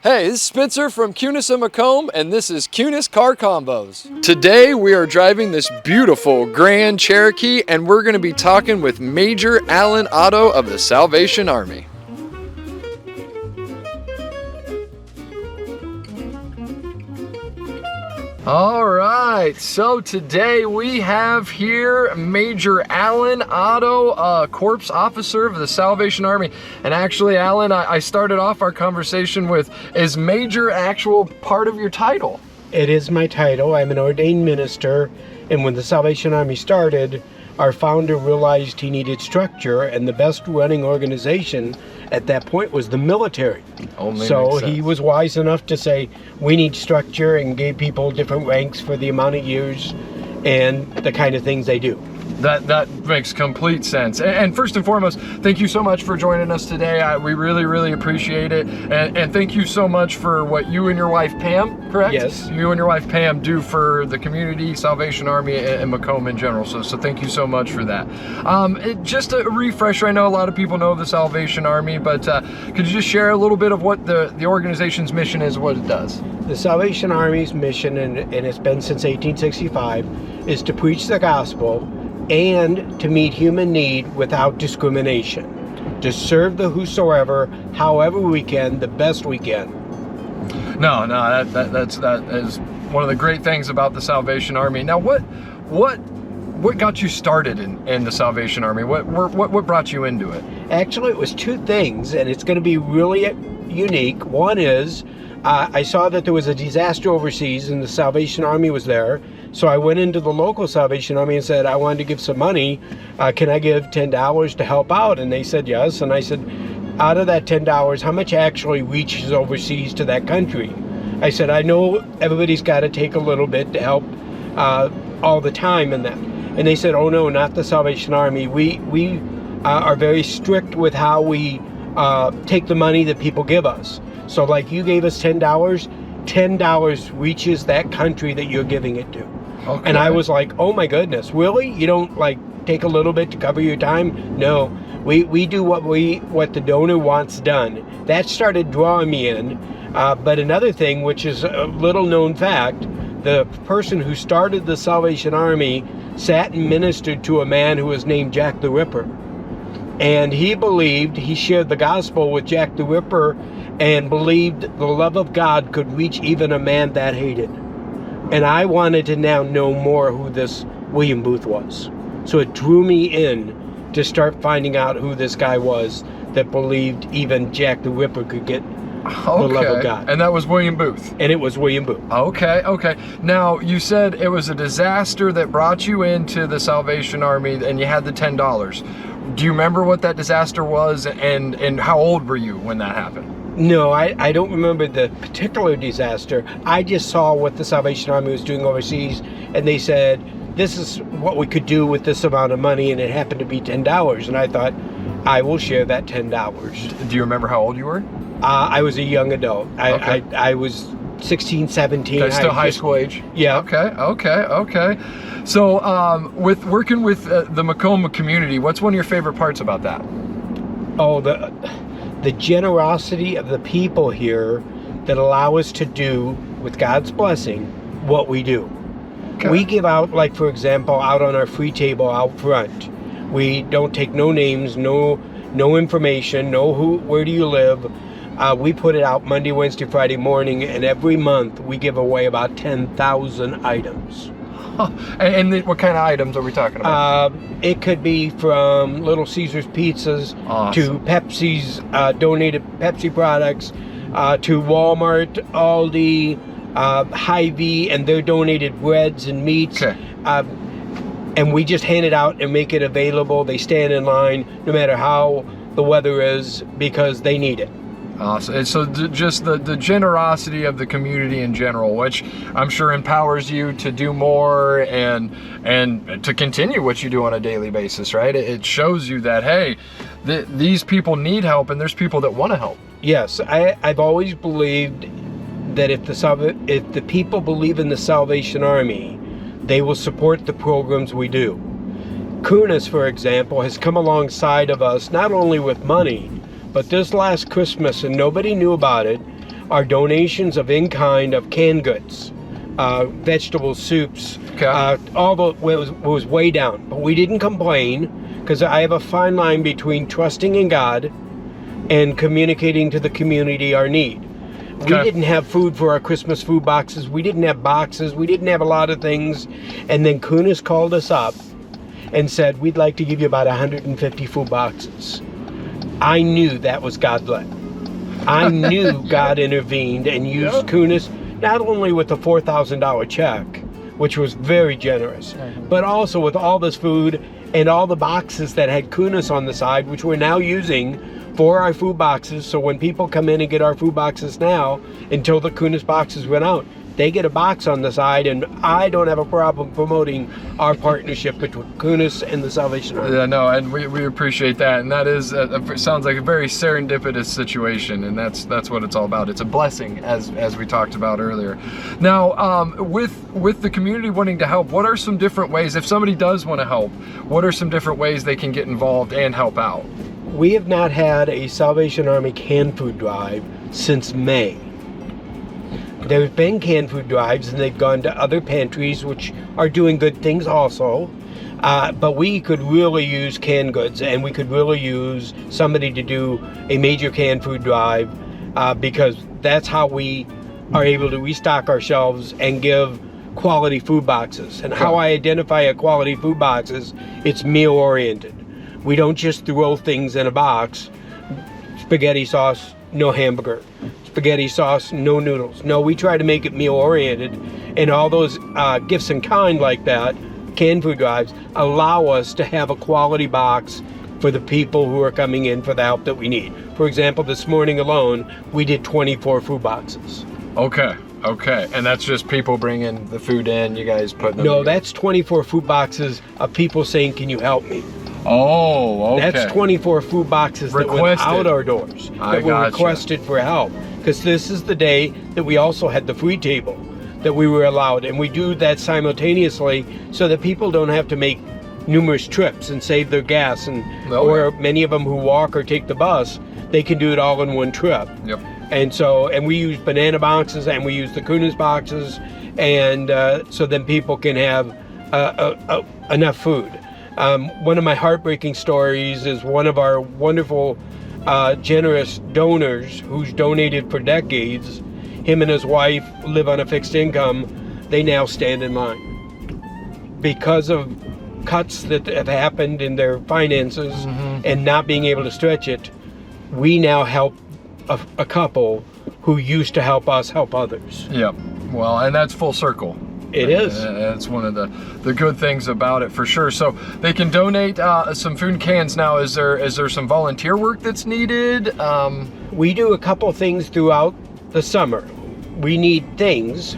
Hey, this is Spencer from Kunes and Macomb, and this is Kunes Car Combos. Today we are driving this beautiful Grand Cherokee, and we're going to be talking with Major Alan Otto of the Salvation Army. All right, so today we have here Major Alan Otto, Corps Officer of the Salvation Army. And actually, Alan, I started off our conversation with, is Major actual part of your title? It is my title. I'm an ordained minister, and when the Salvation Army started, our founder realized he needed structure, and the best running organization at that point was the military. So he was wise enough to say, we need structure, and gave people different ranks for the amount of years and the kind of things they do. That makes complete sense. And first and foremost, thank you so much for joining us today. We really appreciate it. And thank you so much for what you and your wife Pam, correct? Yes. You and your wife Pam do for the community, Salvation Army, and Macomb in general. So thank you so much for that. Just a refresher, I know a lot of people know the Salvation Army, but could you just share a little bit of what the organization's mission is, what it does? The Salvation Army's mission, and it's been since 1865, is to preach the gospel and to meet human need without discrimination, to serve the whosoever, however we can, the best we can. No, that is one of the great things about the Salvation Army. Now, what got you started in the Salvation Army? What brought you into it? Actually, it was two things, and it's going to be really unique. One is I saw that there was a disaster overseas, and the Salvation Army was there. So I went into the local Salvation Army and said, I wanted to give some money. Can I give $10 to help out? And they said yes. And I said, out of that $10, how much actually reaches overseas to that country? I said, I know everybody's got to take a little bit to help all the time in that. And they said, oh no, not the Salvation Army. We are very strict with how we take the money that people give us. So like you gave us $10 reaches that country that you're giving it to. Okay. And I was like, oh my goodness, really? You don't like take a little bit to cover your time? No, we do what the donor wants done. That started drawing me in. But another thing, which is a little known fact, the person who started the Salvation Army sat and ministered to a man who was named Jack the Ripper. And he shared the gospel with Jack the Ripper and believed the love of God could reach even a man that hated. And I wanted to now know more who this William Booth was. So it drew me in to start finding out who this guy was that believed even Jack the Ripper could get the love of God. And that was William Booth? And it was William Booth. Okay. Now, you said it was a disaster that brought you into the Salvation Army and you had the $10. Do you remember what that disaster was and how old were you when that happened? No, I don't remember the particular disaster. I just saw what the Salvation Army was doing overseas, and they said, this is what we could do with this amount of money, and it happened to be $10. And I thought, I will share that $10. Do you remember how old you were? I was a young adult. Okay. I was 16, 17. Okay, still high school age? Yeah. Okay. So with working with the Macomb community, what's one of your favorite parts about that? Oh, the generosity of the people here that allow us to do, with God's blessing, what we do. Okay. We give out, like for example, out on our free table out front. We don't take no names, no information, where do you live. We put it out Monday, Wednesday, Friday morning, and every month we give away about 10,000 items. And what kind of items are we talking about? It could be from Little Caesars pizzas to Pepsi's donated Pepsi products, to Walmart, Aldi, Hy-Vee, and their donated breads and meats. Okay. And we just hand it out and make it available. They stand in line no matter how the weather is because they need it. Awesome. So just the generosity of the community in general, which I'm sure empowers you to do more and to continue what you do on a daily basis, right? It shows you that, hey, these people need help and there's people that want to help. Yes, I've always believed that if the people believe in the Salvation Army, they will support the programs we do. Kunes, for example, has come alongside of us not only with money, but this last Christmas, and nobody knew about it, are donations of in-kind of canned goods, vegetable soups, Okay. all the was way down. But we didn't complain, because I have a fine line between trusting in God and communicating to the community our need. Okay. We didn't have food for our Christmas food boxes. We didn't have boxes. We didn't have a lot of things. And then Kunes called us up and said, we'd like to give you about 150 food boxes. I knew that was God-led. I knew God intervened and used Kunes not only with the $4,000 check, which was very generous, but also with all this food and all the boxes that had Kunes on the side, which we're now using for our food boxes. So when people come in and get our food boxes now, until the Kunes boxes went out, they get a box on the side, and I don't have a problem promoting our partnership between Kunes and the Salvation Army. Yeah, no, and we appreciate that, and that is sounds like a very serendipitous situation, and that's what it's all about. It's a blessing, as we talked about earlier. Now, with the community wanting to help, what are some different ways, if somebody does want to help, what are some different ways they can get involved and help out? We have not had a Salvation Army canned food drive since May. There's been canned food drives, and they've gone to other pantries, which are doing good things also. But we could really use canned goods, and we could really use somebody to do a major canned food drive, because that's how we are able to restock our shelves and give quality food boxes. And how I identify a quality food box is it's meal oriented. We don't just throw things in a box. Spaghetti sauce, no hamburger. Spaghetti sauce, no noodles. No, we try to make it meal oriented, and all those gifts in kind like that, canned food drives, allow us to have a quality box for the people who are coming in for the help that we need. For example, this morning alone, we did 24 food boxes. Okay, and that's just people bringing the food in, you guys putting them No, in. that's 24 food boxes of people saying, can you help me? Oh, okay. That's 24 food boxes that went out our doors, that were requested for help. Because this is the day that we also had the free table that we were allowed. And we do that simultaneously so that people don't have to make numerous trips and save their gas. And or many of them who walk or take the bus, they can do it all in one trip. Yep. And we use banana boxes, and we use the Kunes boxes, and so then people can have enough food. One of my heartbreaking stories is one of our wonderful, generous donors who's donated for decades. Him and his wife live on a fixed income. They now stand in line because of cuts that have happened in their finances and not being able to stretch it. We now help a couple who used to help us help others. Yep. Well, and that's full circle. It is. That's one of the good things about it, for sure. So they can donate some food cans now. Is there some volunteer work that's needed? We do a couple things throughout the summer. We need things.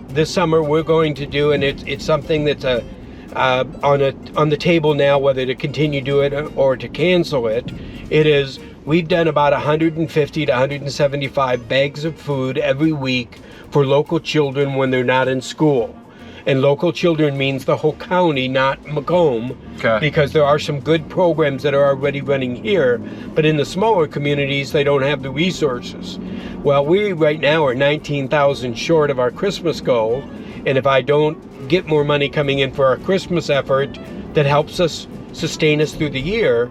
This summer we're going to do, and it's something that's on the table now, whether to continue do it or to cancel it. It is, we've done about 150 to 175 bags of food every week for local children when they're not in school. And local children means the whole county, not Macomb, because there are some good programs that are already running here, but in the smaller communities, they don't have the resources. Well, we right now are 19,000 short of our Christmas goal, and if I don't get more money coming in for our Christmas effort that helps us sustain us through the year,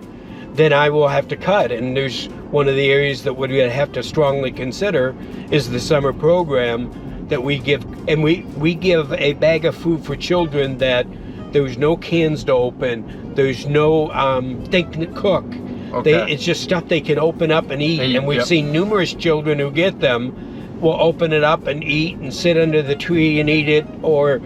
then I will have to cut. And there's one of the areas that we have to strongly consider is the summer program that we give. And we give a bag of food for children that there's no cans to open, there's no thing to cook. It's just stuff they can open up and eat. And we've seen numerous children who get them will open it up and eat and sit under the tree and eat it, or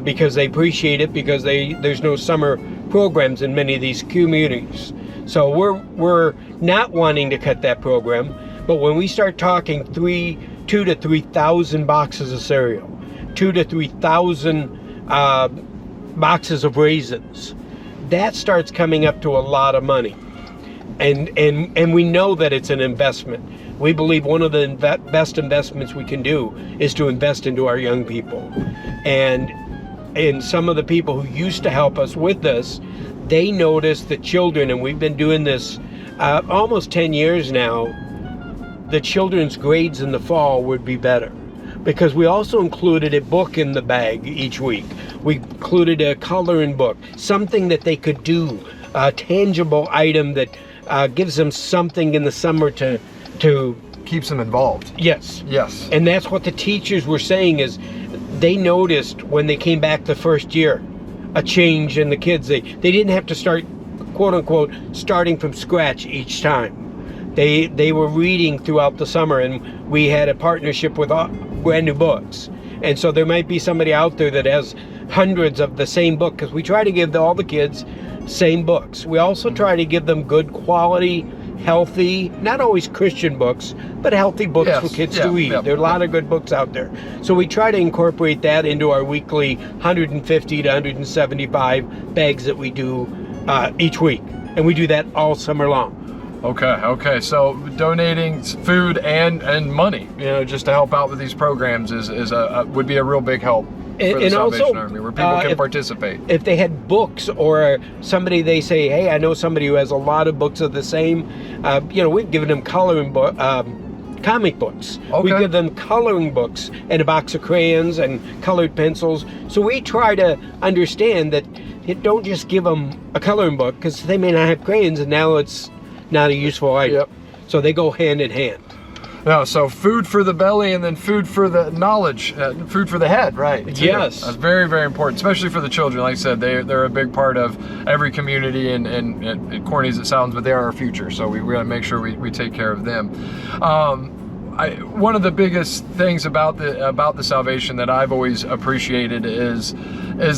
because they appreciate it, because there's no summer programs in many of these communities. So we're not wanting to cut that program, but when we start talking 2,000 to 3,000 boxes of cereal, 2,000 to 3,000 boxes of raisins, that starts coming up to a lot of money. And we know that it's an investment. We believe one of the best investments we can do is to invest into our young people. And some of the people who used to help us with this, they noticed the children, and we've been doing this almost 10 years now, the children's grades in the fall would be better, because we also included a book in the bag each week. We included a coloring book, something that they could do, a tangible item that gives them something in the summer to Keeps them involved. Yes. Yes. And that's what the teachers were saying, is they noticed when they came back the first year a change in the kids. They didn't have to start, quote unquote, starting from scratch each time. They were reading throughout the summer, and we had a partnership with brand new books. And so there might be somebody out there that has hundreds of the same book, because we try to give all the kids same books. We also try to give them good quality, healthy, not always Christian books, but healthy books for kids to read. There are a lot of good books out there. So we try to incorporate that into our weekly 150 to 175 bags that we do each week. And we do that all summer long. Okay. So donating food and money, just to help out with these programs would be a real big help for the Salvation Army, where people can participate. If they had books, or somebody, they say, hey, I know somebody who has a lot of books of the same, we've given them coloring comic books. Okay. We give them coloring books and a box of crayons and colored pencils. So we try to understand that you don't just give them a coloring book, because they may not have crayons, and now it's not a useful item. Yep. So they go hand in hand. No, so food for the belly, and then food for the knowledge, food for the head, right? Too. Yes. That's very, very important, especially for the children. Like I said, they're a big part of every community, and corny as it sounds, but they are our future. So we got to make sure we take care of them. One of the biggest things about the Salvation that I've always appreciated is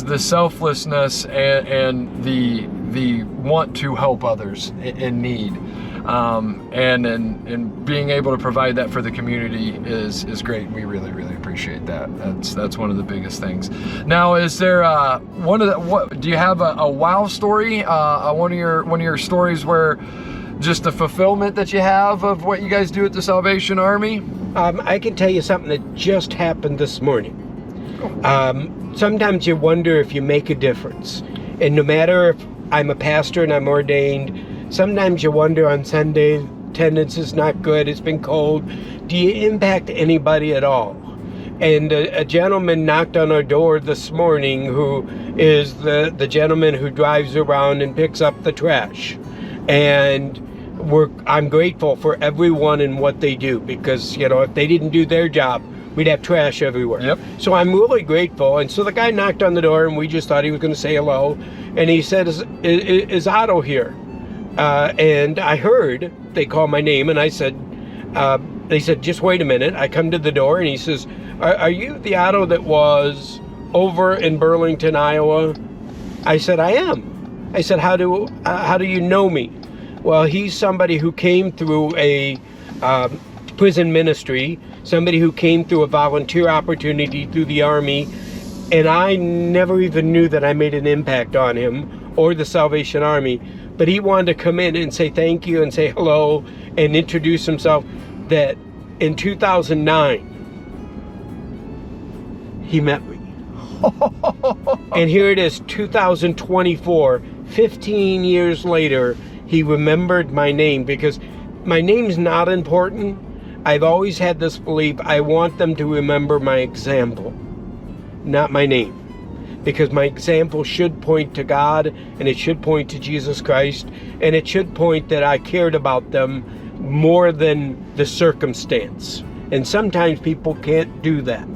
the selflessness and the want to help others in need. And being able to provide that for the community is great. We really, really appreciate that. That's one of the biggest things. Now, is there do you have a wow story? One of your stories where just the fulfillment that you have of what you guys do at the Salvation Army? I can tell you something that just happened this morning. Sometimes you wonder if you make a difference, and no matter if I'm a pastor and I'm ordained, sometimes you wonder on Sunday, attendance is not good, it's been cold. Do you impact anybody at all? And a gentleman knocked on our door this morning, who is the gentleman who drives around and picks up the trash. And I'm grateful for everyone and what they do, because, if they didn't do their job, we'd have trash everywhere. Yep. So I'm really grateful. And so the guy knocked on the door, and we just thought he was going to say hello. And he said, is Otto here? And I heard they called my name, and I said, they said, just wait a minute. I come to the door, and he says, are you the Otto that was over in Burlington, Iowa? I said, I am. I said, how do you know me? Well, he's somebody who came through a prison ministry, somebody who came through a volunteer opportunity through the Army, and I never even knew that I made an impact on him or the Salvation Army. But he wanted to come in and say thank you and say hello and introduce himself, that in 2009, he met me. And here it is, 2024, 15 years later, he remembered my name, because my name's not important. I've always had this belief, I want them to remember my example, not my name. Because my example should point to God, and it should point to Jesus Christ, and it should point that I cared about them more than the circumstance. And sometimes people can't do that.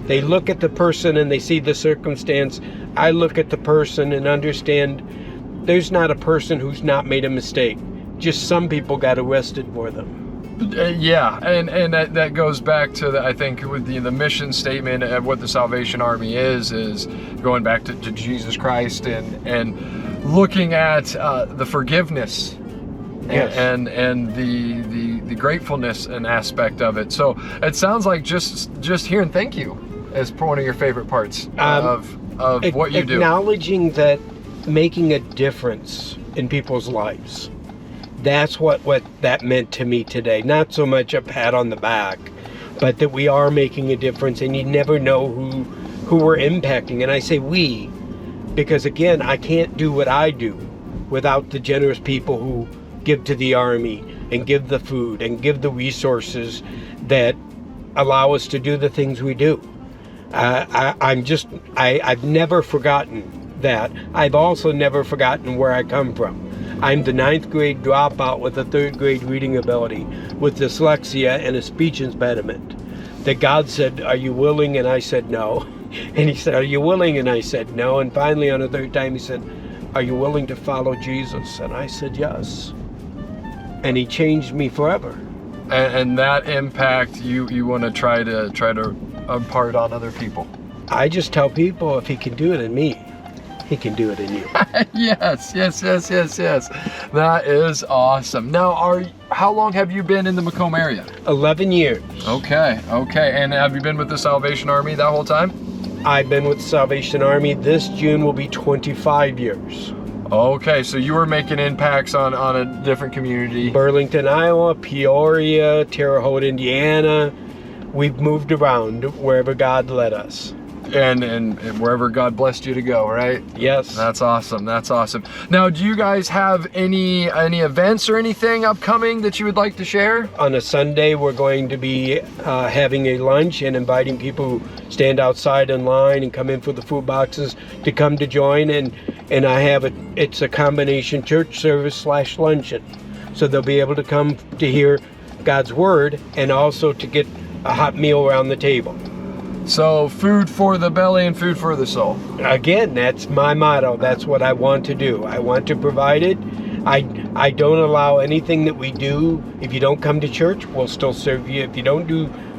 They look at the person and they see the circumstance. I look at the person and understand there's not a person who's not made a mistake. Just some people got arrested for them. Yeah, and that goes back to I think with the mission statement of what the Salvation Army is going back to Jesus Christ and looking at the forgiveness. Yes. And the gratefulness and aspect of it. So it sounds like just hearing thank you as one of your favorite parts of what you do. Acknowledging that making a difference in people's lives. That's what that meant to me today. Not so much a pat on the back, but that we are making a difference, and you never know who we're impacting. And I say we, because again, I can't do what I do without the generous people who give to the Army and give the food and give the resources that allow us to do the things we do. I've never forgotten that. I've also never forgotten where I come from. I'm the 9th grade dropout with a 3rd grade reading ability, with dyslexia and a speech impediment. That God said, "Are you willing?" And I said, "No." And he said, "Are you willing?" And I said, "No." And finally, on the 3rd time, he said, "Are you willing to follow Jesus?" And I said, "Yes." And he changed me forever. And that impact you want to try to impart on other people. I just tell people, if he can do it in me, he can do it in you. Yes. That is awesome. Now, how long have you been in the Macomb area? 11 years. Okay. And have you been with the Salvation Army that whole time? I've been with the Salvation Army. This June will be 25 years. Okay, so you were making impacts on a different community. Burlington, Iowa, Peoria, Terre Haute, Indiana. We've moved around wherever God led us. And wherever God blessed you to go, right? Yes. That's awesome. Now, do you guys have any events or anything upcoming that you would like to share? On a Sunday, we're going to be having a lunch and inviting people who stand outside in line and come in for the food boxes to come to join. And it's a combination church service / luncheon. So they'll be able to come to hear God's word and also to get a hot meal around the table. So food for the belly and food for the soul. Again, that's my motto. That's what I want to do. I want to provide it. I don't allow anything that we do. If you don't come to church, we'll still serve you. If you don't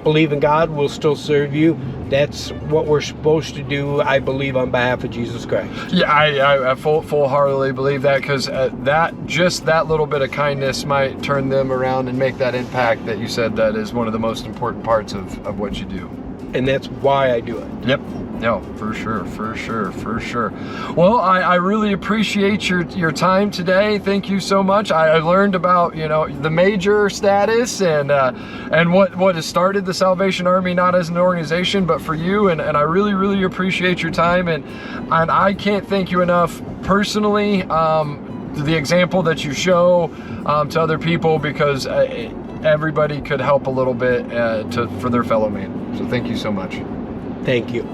believe in God, we'll still serve you. That's what we're supposed to do, I believe, on behalf of Jesus Christ. Yeah, I full-heartedly believe that, because that little bit of kindness might turn them around and make that impact that you said that is one of the most important parts of what you do. And that's why I do it. Yep. No, for sure. Well, I really appreciate your time today. Thank you so much. I learned about, the major status and what has started the Salvation Army, not as an organization, but for you. And I really, really appreciate your time. And I can't thank you enough personally, the example that you show to other people, because everybody could help a little bit for their fellow man. So thank you so much. Thank you.